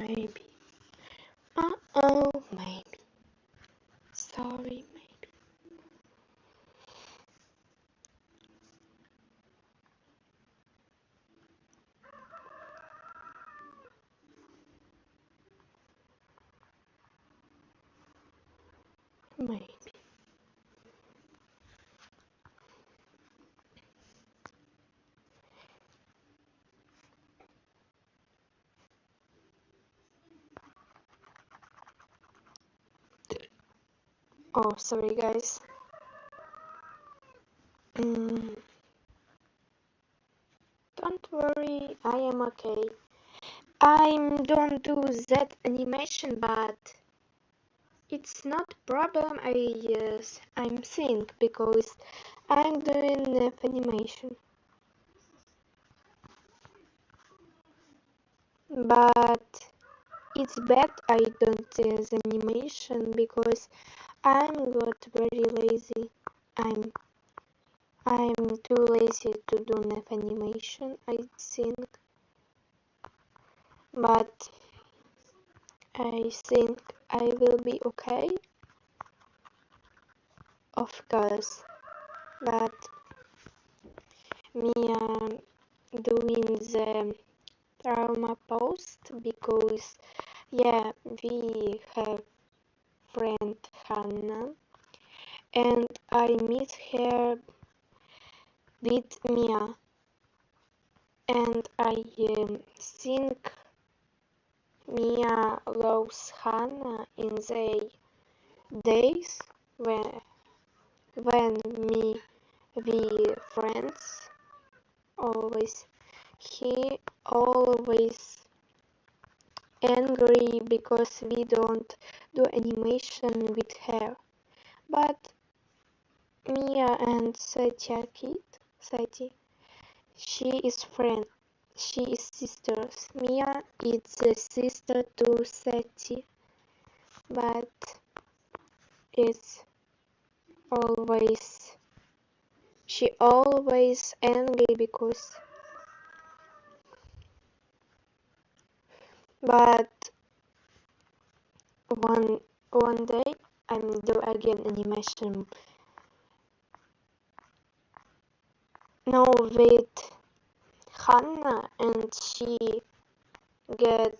maybe. Uh-oh, maybe. Sorry, maybe. Maybe. Oh, sorry, guys. Mm, don't worry, I am okay. I don't do that animation, but it's not problem. I'm think because I'm doing that animation, but it's bad I don't do the animation because I'm got very lazy. I'm I'm too lazy to do enough animation, I think, but I think I will be okay, of course. But me doing the trauma post because yeah, we have friend Hannah and I meet her with Mia and I think Mia loves Hannah in the days when we friends always he always angry because we don't do animation with her. But Mia and Satya kid Sati she is friend. She is sisters. Mia is the sister to Sati, but it's always she always angry because but one day I'm do again animation now with Hannah and she get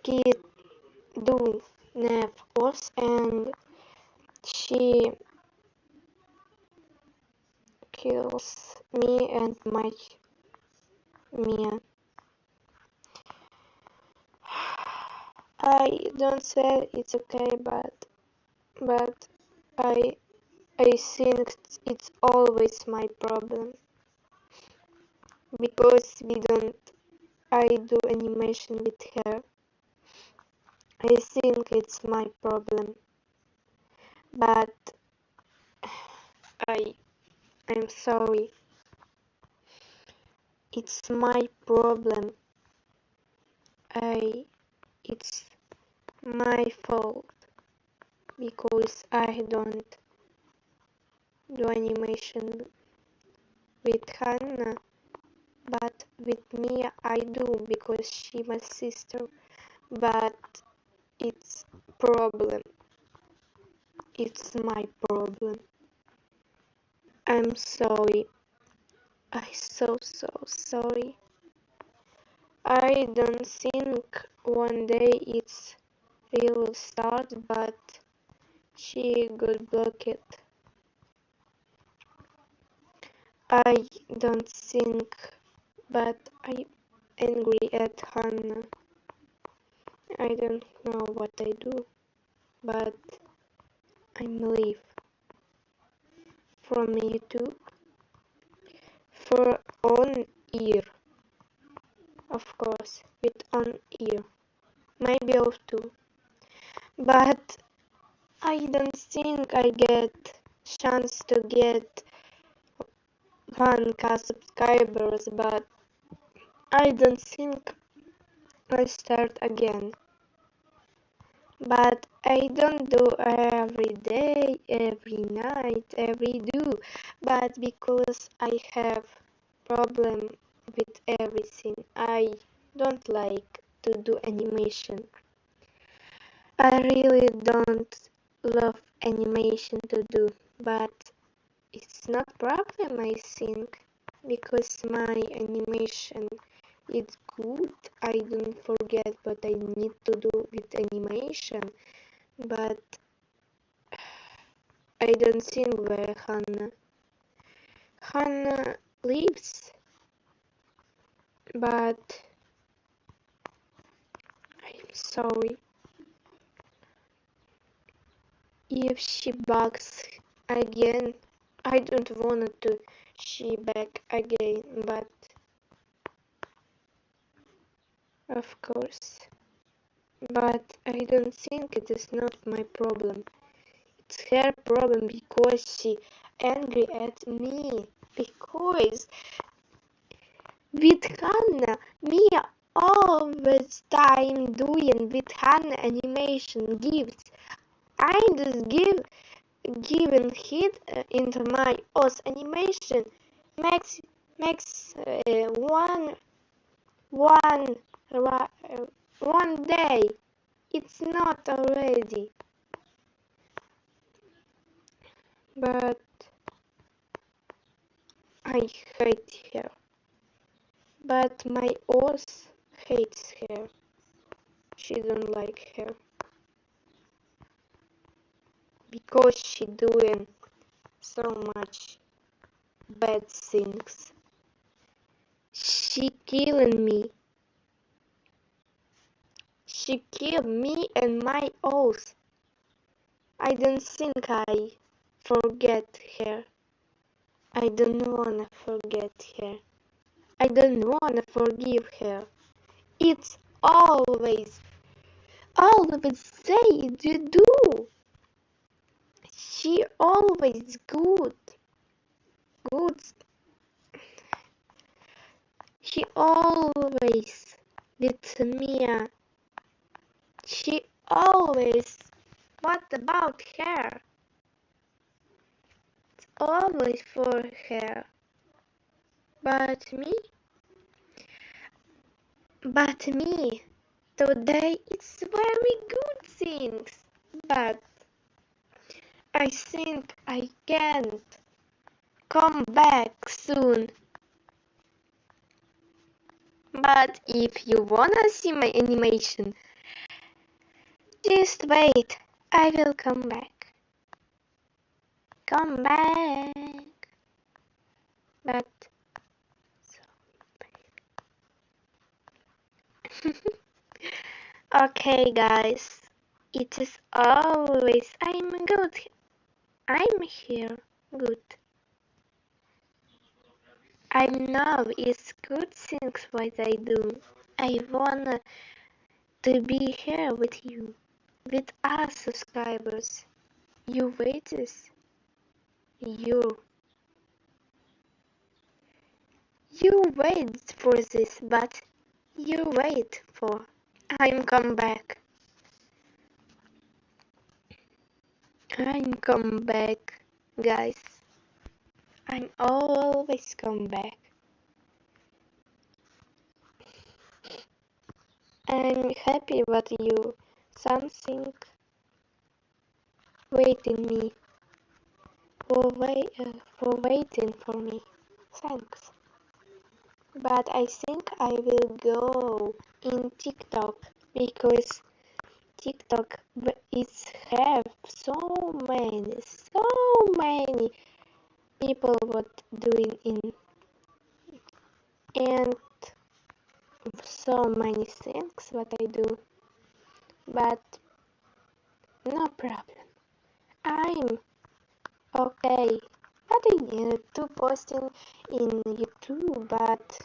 kid do nervous and she kills me and my Mia. I don't say it's okay, but I I think it's always my problem because we don't I do animation with her. I think it's my problem, but I I'm sorry. It's my problem. I it's my fault because I don't do animation with Hannah, but with me I do because she my sister. But it's problem. It's my problem. I'm sorry. I so sorry. I don't think one day it's will start, but she got blocked. I don't think, but I angry at Hannah. I don't know what I do, but I'm leave from YouTube for on ear, of course, with on ear, maybe off too. But I don't think I get chance to get 1K subscribers, but I don't think I start again. But I don't do every day, every night, every do, but because I have problem with everything, I don't like. to do animation. I really don't love animation to do, but it's not problem, I think, because my animation is good. I don't forget what I need to do with animation, but I don't think where Hannah lives, but I'm sorry if she bugs again. I don't want to she back again, but of course. But I don't think it is not my problem. It's her problem because she angry at me. Because with Hannah, me always time doing with Hannah animation gifts. I just giving hit into my OS animation makes one one day. It's not already, but I hate her. But my OS hates her. She don't like her because she doing so much bad things. She killing me. She killed me and my oath. I don't think I forget her. I don't wanna forget her. I don't wanna forgive her. It's always say you do. She always good. She always with Mia. She always. What about her? It's always for her. But me? But me. Today it's very good things. But I think I can't come back soon. But if you wanna see my animation, just wait. I will come back. Come back. But okay, guys. It is always I'm good. I'm here. Good. I know it's good things what I do. I wanna to be here with you, with our subscribers. You wait this. You you wait for this, but you wait for I'm come back. I'm come back, guys. I'm always come back. I'm happy that you something waiting me for waiting for me. Thanks. But I think I will go in TikTok because TikTok is have so many people what doing in and so many things what I do. But no problem. I'm okay. But I need to posting in YouTube, but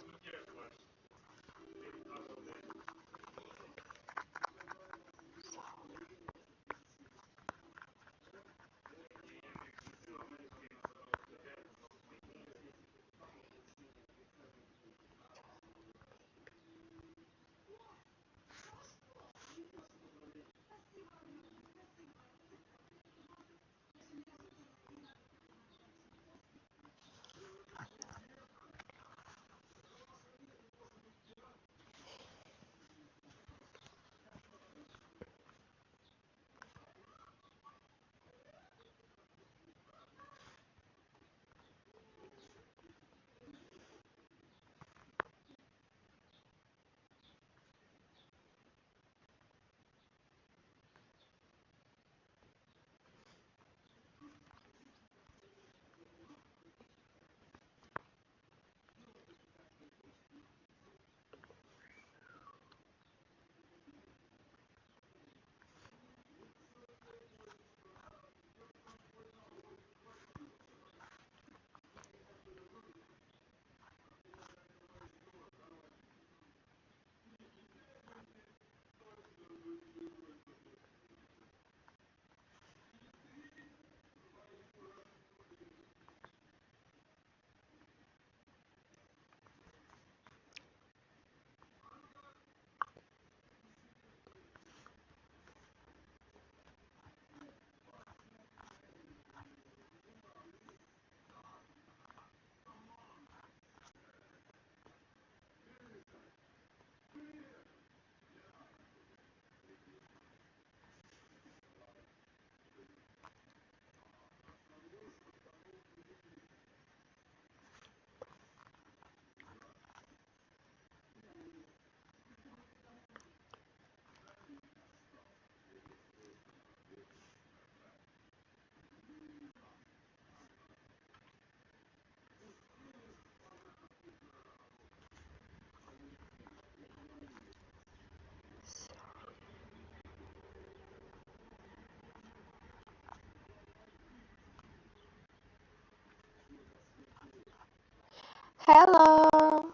Hello.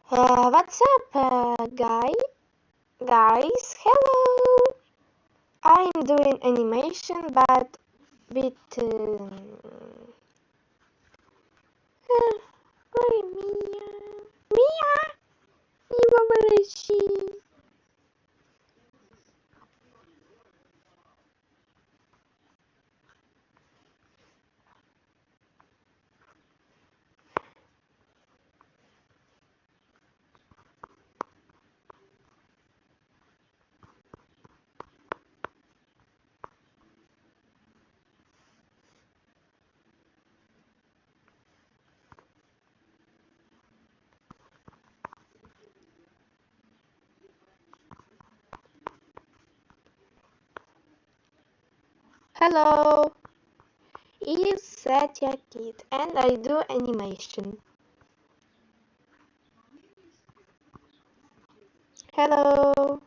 What's up, guys? Hello. I'm doing animation, but with where Mia? Mia, where is she? Hello. Is Satya Kid, and I do animation. Hello.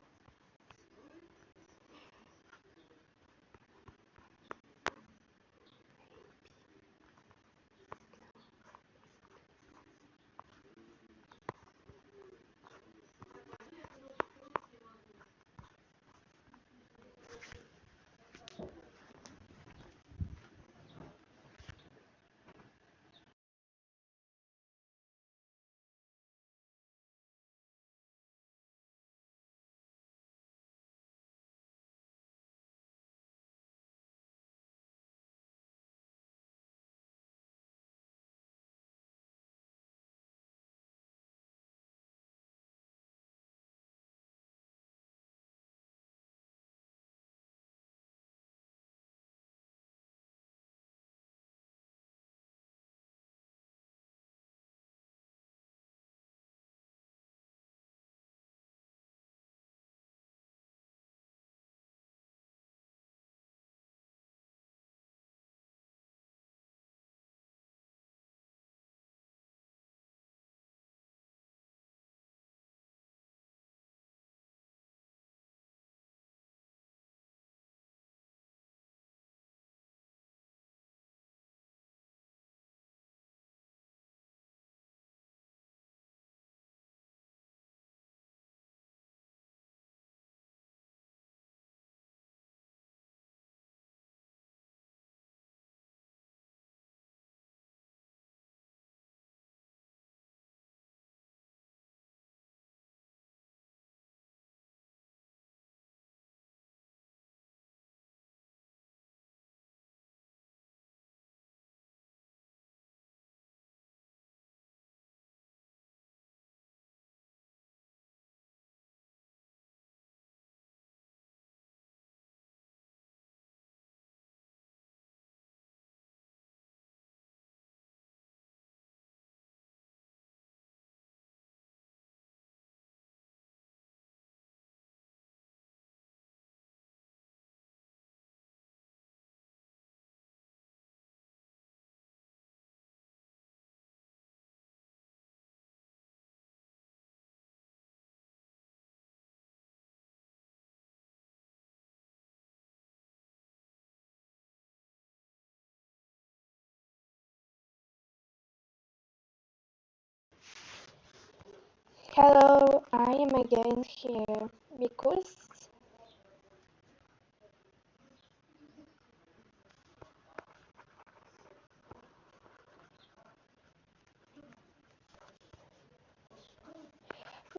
Hello, I am again here because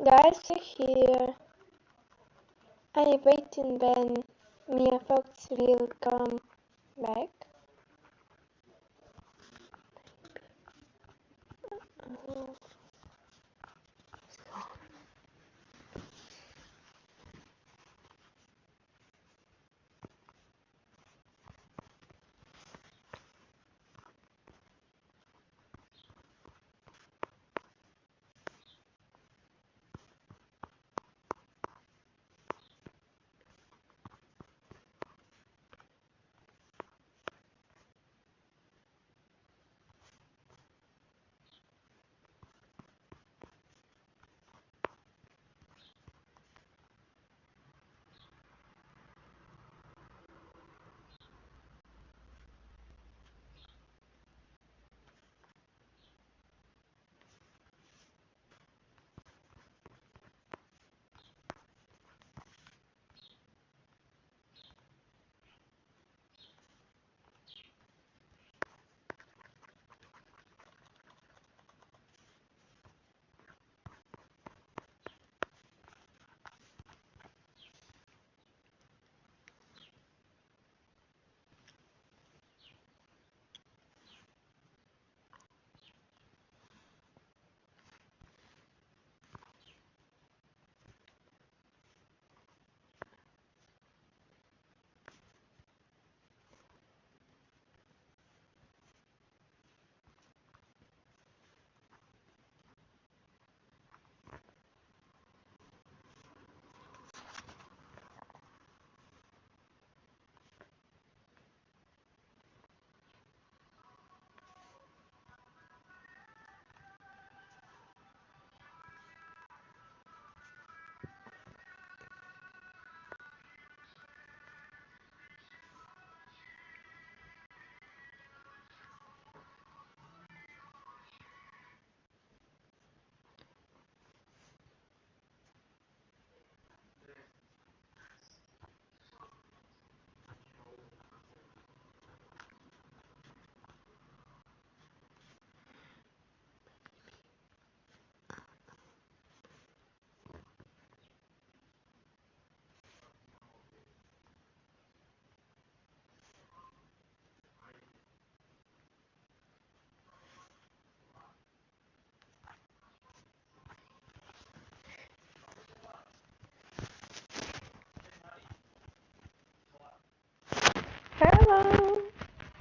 guys are here. I waiting when Mia Fox will come back.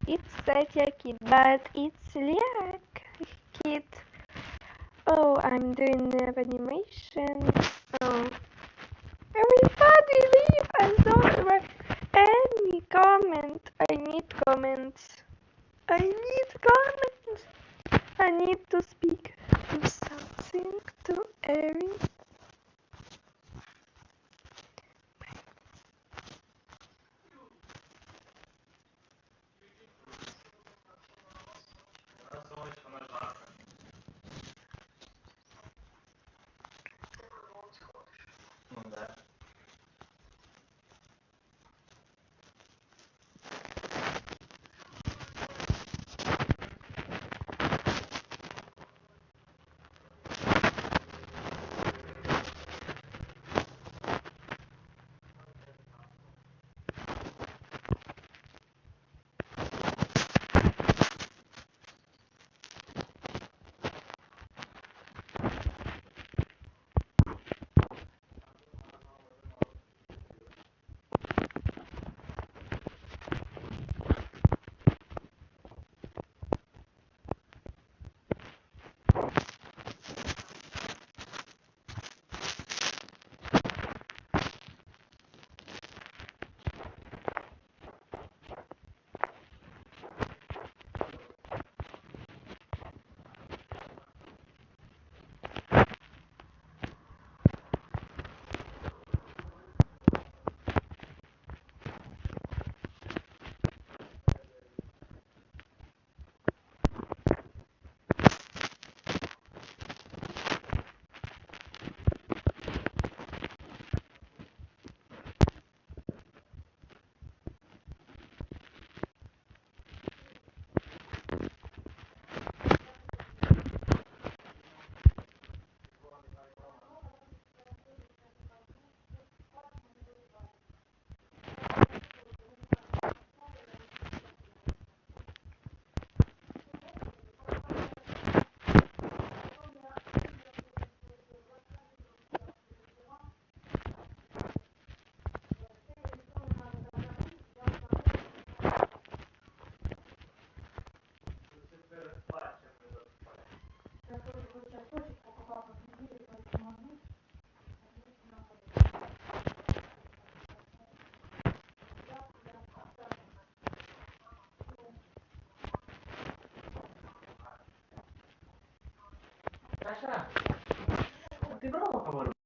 It's Satya Kid, but it's Liak Kid. Oh, I'm doing the animation. Oh, everybody leave! I don't write any comment. I need comments. I need comments. I need to speak to something to Erin. Ну да. Саша, ты брала поворот?